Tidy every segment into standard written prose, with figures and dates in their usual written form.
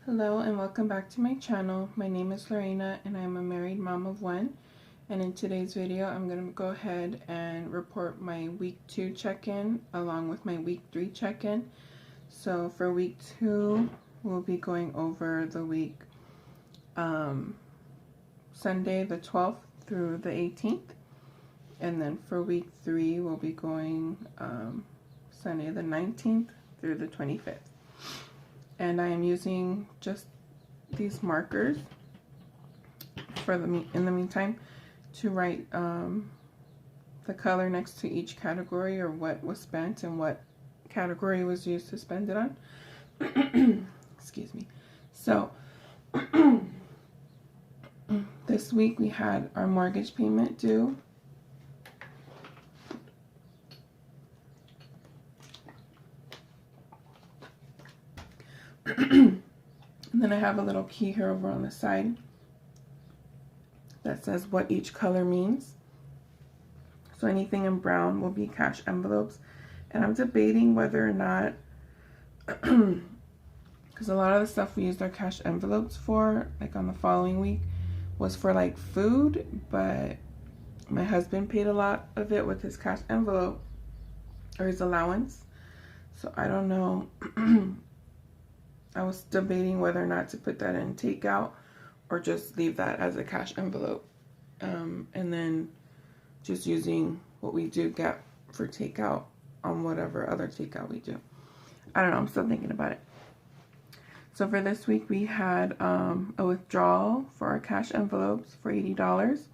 Hello and welcome back to my channel. My name is Lorena and I'm a married mom of one. And in today's video, I'm going to go ahead and report my week 2 check-in along with my week 3 check-in. So for week 2, we'll be going over the week Sunday the 12th through the 18th. And then for week 3, we'll be going Sunday the 19th through the 25th. And I am using just these markers for in the meantime to write the color next to each category, or what was spent and what category was used to spend it on. Excuse me. So this week we had our mortgage payment due. And then I have a little key here over on the side that says what each color means. So anything in brown will be cash envelopes. And I'm debating whether or not, because a lot of the stuff we used our cash envelopes for, like on the following week, was for like food, but my husband paid a lot of it with his cash envelope, or his allowance. So I don't know. I was debating whether or not to put that in takeout or just leave that as a cash envelope, and then just using what we do get for takeout on whatever other takeout we do. I don't know, I'm still thinking about it. So for this week we had a withdrawal for our cash envelopes for $80.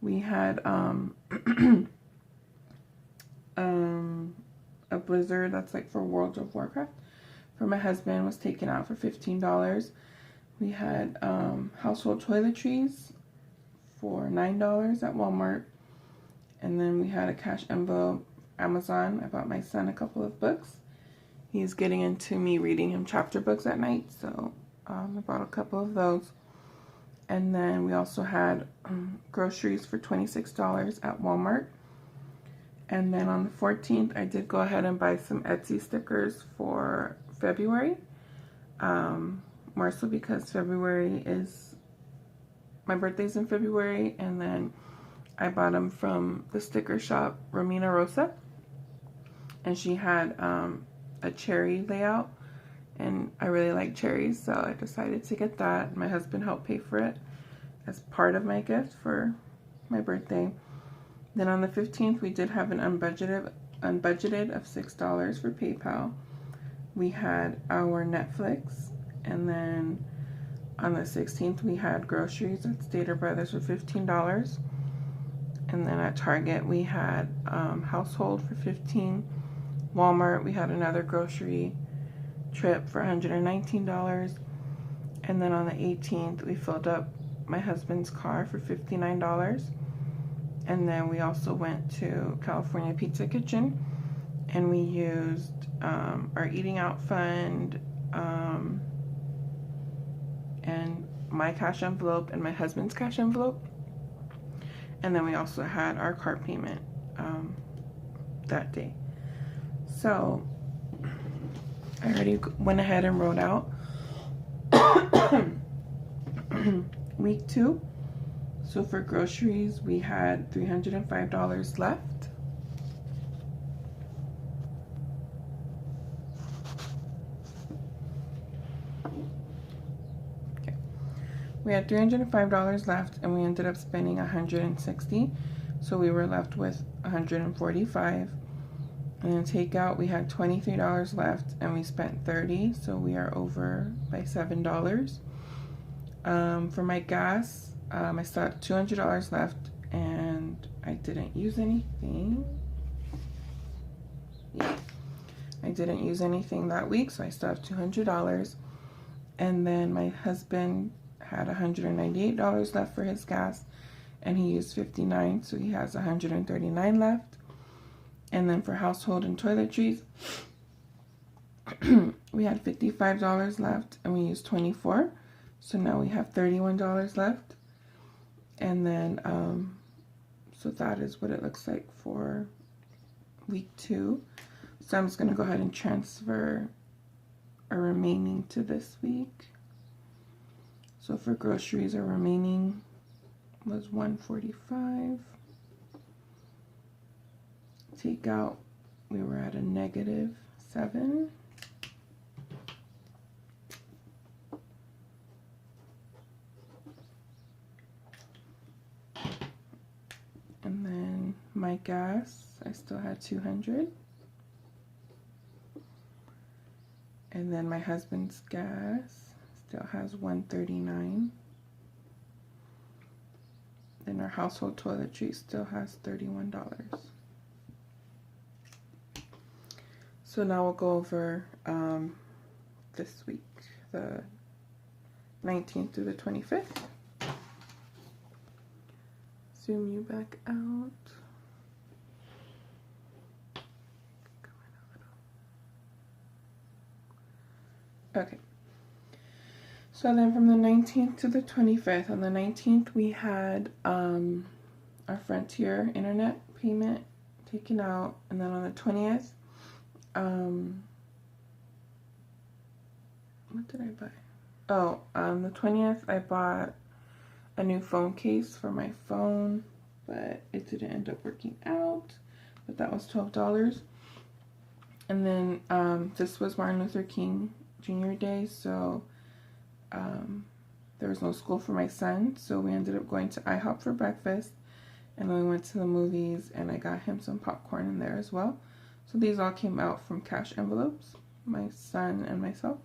We had a blizzard that's like for World of Warcraft for my husband was taken out for $15. We had household toiletries for $9 at Walmart. And then we had a cash envelope, Amazon. I bought my son a couple of books. He's getting into me reading him chapter books at night, so I bought a couple of those. And then we also had groceries for $26 at Walmart. And then on the 14th, I did go ahead and buy some Etsy stickers for February, more so because February is, my birthday's in February, and then I bought them from the sticker shop, Romina Rosa, and she had a cherry layout, and I really like cherries, so I decided to get that. My husband helped pay for it as part of my gift for my birthday. Then on the 15th, we did have an unbudgeted of $6 for PayPal. We had our Netflix, and then on the 16th, we had groceries at Stater Brothers for $15. And then at Target, we had household for $15. Walmart, we had another grocery trip for $119. And then on the 18th, we filled up my husband's car for $59. And then we also went to California Pizza Kitchen, and we used our eating out fund, and my cash envelope and my husband's cash envelope. And then we also had our car payment that day. So I already went ahead and wrote out week 2. So for groceries, we had $305 left. Okay. We had $305 left, and we ended up spending $160. So we were left with $145. And then takeout, we had $23 left, and we spent $30. So we are over by $7. For my gas, I still had $200 left, and I didn't use anything. Yeah, I didn't use anything that week, so I still have $200. And then my husband had $198 left for his gas, and he used $59, so he has $139 left. And then for household and toiletries, we had $55 left, and we used $24, so now we have $31 left. And then, so that is what it looks like for week 2. So I'm just going to go ahead and transfer a remaining to this week. So for groceries, our remaining was $145. Takeout, we were at a -7. And then my gas, I still had $200. And then my husband's gas still has $139. Then our household toiletry still has $31. So now we'll go over this week, the 19th through the 25th. Zoom you back out. Okay. So then from the 19th to the 25th, on the 19th we had our Frontier internet payment taken out, and then on the 20th, what did I buy? Oh, on the 20th I bought a new phone case for my phone, but it didn't end up working out, but that was $12. And then this was Martin Luther King Jr. Day, so there was no school for my son, so we ended up going to IHOP for breakfast, and then we went to the movies, and I got him some popcorn in there as well. So these all came out from cash envelopes, my son and myself.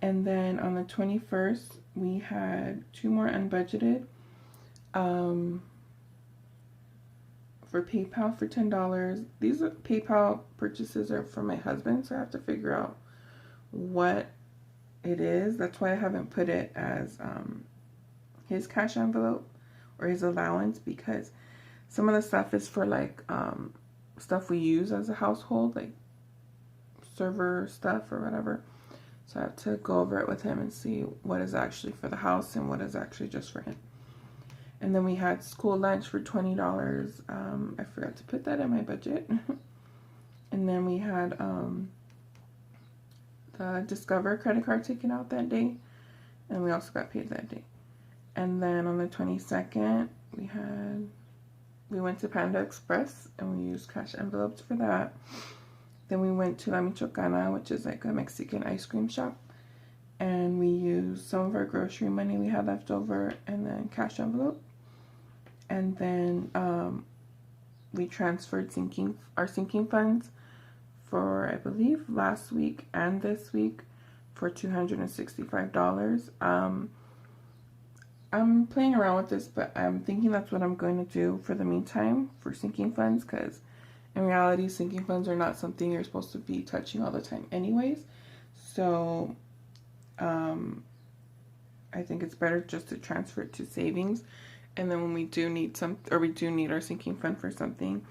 And then on the 21st, we had 2 more unbudgeted for PayPal for $10. These PayPal purchases are for my husband, so I have to figure out what it is. That's why I haven't put it as his cash envelope or his allowance, because some of the stuff is for like stuff we use as a household, like server stuff or whatever. So I have to go over it with him and see what is actually for the house and what is actually just for him. And then we had school lunch for $20. I forgot to put that in my budget. And then we had the Discover credit card taken out that day, and we also got paid that day. And then on the 22nd, we went to Panda Express, and we used cash envelopes for that. Then we went to La Michoacana, which is like a Mexican ice cream shop, and we used some of our grocery money we had left over, and then cash envelope. And then we transferred our sinking funds for, I believe, last week and this week for $265. I'm playing around with this, but I'm thinking that's what I'm going to do for the meantime for sinking funds, because in reality, sinking funds are not something you're supposed to be touching all the time anyways. So I think it's better just to transfer it to savings, and then when we do need our sinking fund for something,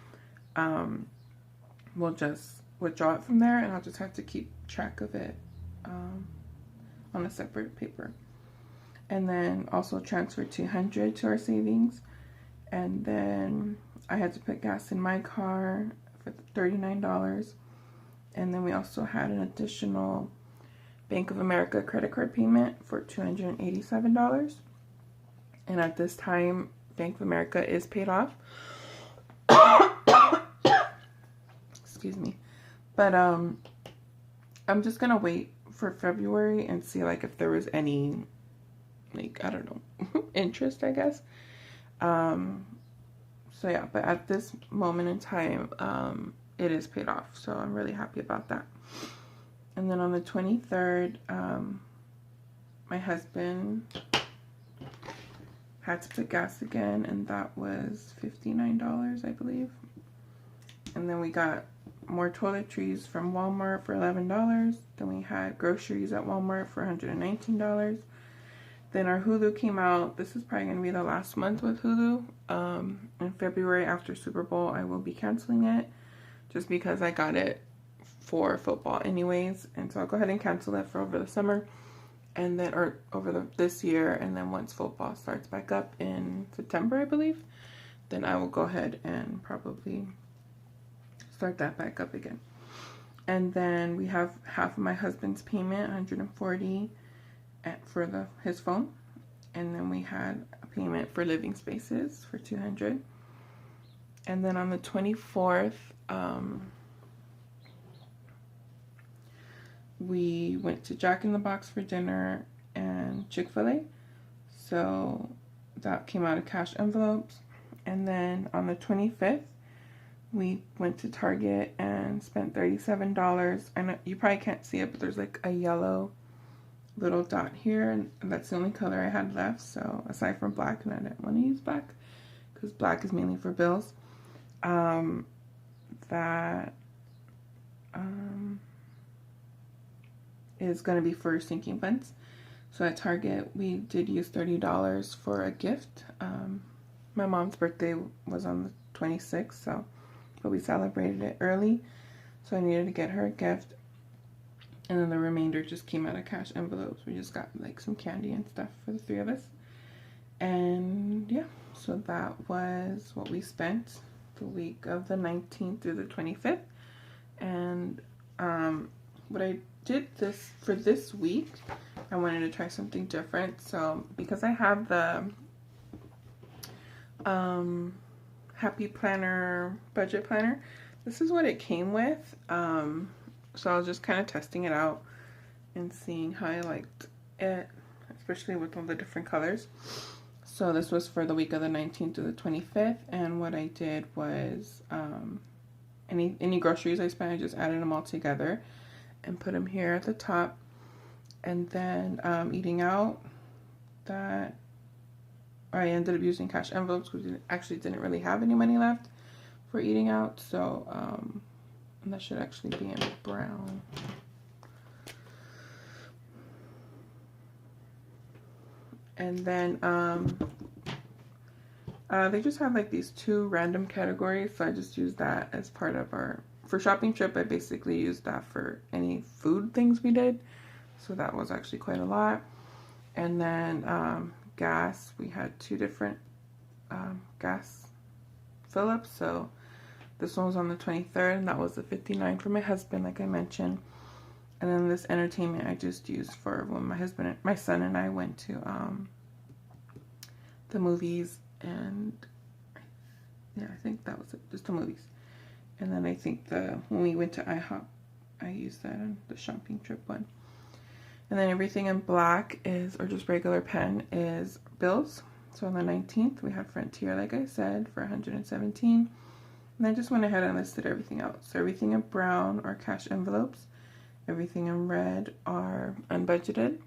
we'll just withdraw it from there, and I'll just have to keep track of it on a separate paper. And then also transfer $200 to our savings. And then I had to put gas in my car for $39. And then we also had an additional Bank of America credit card payment for $287. And at this time, Bank of America is paid off. Excuse me. But I'm just gonna wait for February and see like if there was any, like, I don't know, interest, I guess. So yeah, but at this moment in time, it is paid off, so I'm really happy about that. And then on the 23rd, my husband had to put gas again, and that was $59, I believe. And then we got more toiletries from Walmart for $11. Then we had groceries at Walmart for $119. Then our Hulu came out. This is probably going to be the last month with Hulu. In February after Super Bowl, I will be canceling it just because I got it for football anyways. And so I'll go ahead and cancel it for over the summer, and then, or over this year. And then once football starts back up in September, I believe, then I will go ahead and probably start that back up again. And then we have half of my husband's payment, $140. for his phone, and then we had a payment for living spaces for $200. And then on the 24th, we went to Jack in the Box for dinner and Chick-fil-A. So that came out of cash envelopes. And then on the 25th, we went to Target and spent $37. I know you probably can't see it, but there's like a yellow little dot here, and that's the only color I had left. So aside from black, and I didn't want to use black because black is mainly for bills. That is going to be for sinking funds. So at Target, we did use $30 for a gift. My mom's birthday was on the 26th, but we celebrated it early, so I needed to get her a gift. And then the remainder just came out of cash envelopes. We just got like some candy and stuff for the three of us. And yeah, so that was what we spent the week of the 19th through the 25th. And what I did for this week, I wanted to try something different. So because I have the Happy Planner budget planner, this is what it came with. So I was just kind of testing it out and seeing how I liked it, especially with all the different colors. So this was for the week of the 19th to the 25th, and what I did was any groceries I spent, I just added them all together and put them here at the top. And then eating out, that I ended up using cash envelopes because we actually didn't really have any money left for eating out. So and that should actually be in brown. And then they just have like these two random categories, so I just used that as part of for shopping trip. I basically used that for any food things we did, so that was actually quite a lot. And then gas, we had two different gas fill-ups. So this one was on the 23rd, and that was the $59 for my husband, like I mentioned. And then this entertainment I just used for when my son and I went to the movies, and yeah, I think that was it, just the movies. And then I think when we went to IHOP, I used that on the shopping trip one. And then everything in black or just regular pen is bills. So on the 19th, we had Frontier, like I said, for $117. And I just went ahead and listed everything out. So everything in brown are cash envelopes. Everything in red are unbudgeted.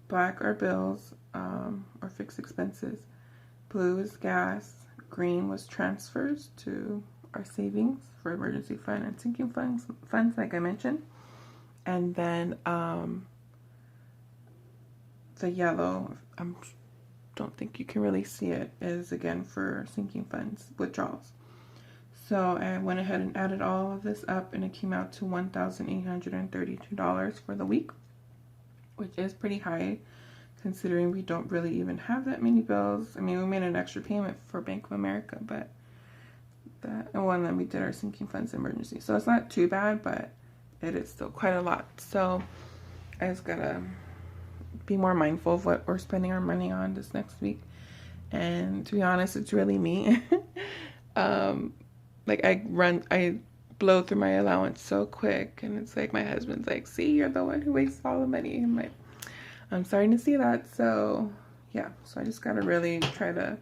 Black are bills or fixed expenses. Blue is gas. Green was transfers to our savings for emergency fund and sinking funds like I mentioned. And then the yellow, I don't think you can really see it, is again for sinking funds withdrawals. So I went ahead and added all of this up, and it came out to $1,832 for the week, which is pretty high considering we don't really even have that many bills. I mean, we made an extra payment for Bank of America, but and then we did our sinking funds emergency. So it's not too bad, but it is still quite a lot. So I just gotta be more mindful of what we're spending our money on this next week. And to be honest, it's really me. Like I blow through my allowance so quick, and it's like my husband's like, see, you're the one who wastes all the money. I'm like, I'm starting to see that. So yeah, so I just gotta really try to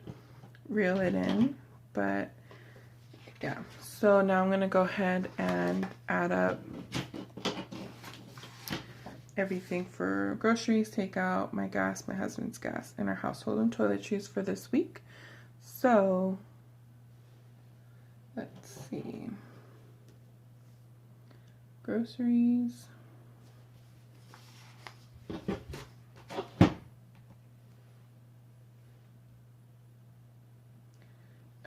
reel it in. But yeah, so now I'm gonna go ahead and add up everything for groceries, takeout, my gas, my husband's gas, and our household and toiletries for this week. So let's see. Groceries.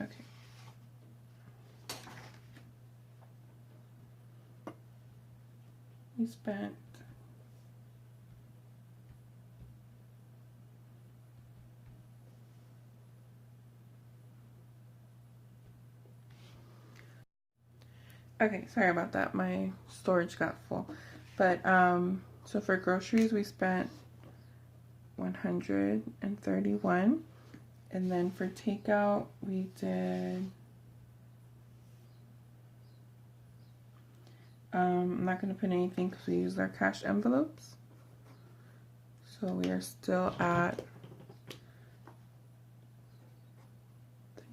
Okay. We spent okay, sorry about that. My storage got full. But so for groceries we spent $131. And then for takeout, we did, I'm not going to put anything because we used our cash envelopes. So we are still at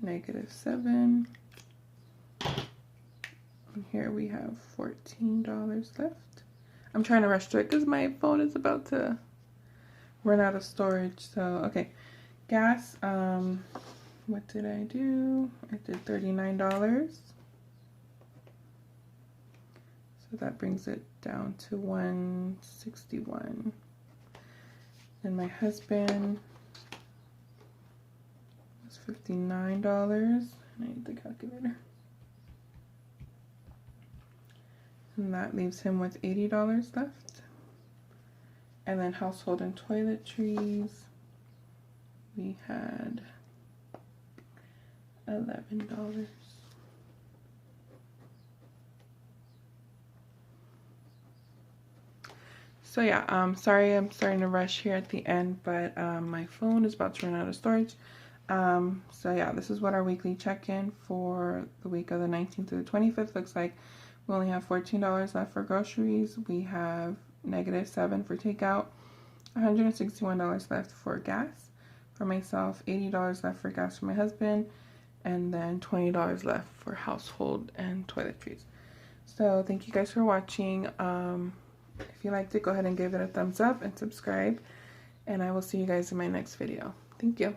-7. And here we have $14 left. I'm trying to rush through it because my phone is about to run out of storage. So, okay. Gas, what did I do? I did $39. So that brings it down to $161. And my husband was $59. I need the calculator. And that leaves him with $80 left. And then household and toiletries, we had $11. So yeah, sorry I'm starting to rush here at the end, but my phone is about to run out of storage. So yeah, this is what our weekly check-in for the week of the 19th to the 25th looks like. We only have $14 left for groceries. We have -7 for takeout, $161 left for gas for myself, $80 left for gas for my husband, and then $20 left for household and toiletries. So thank you guys for watching. If you liked it, go ahead and give it a thumbs up and subscribe, and I will see you guys in my next video. Thank you.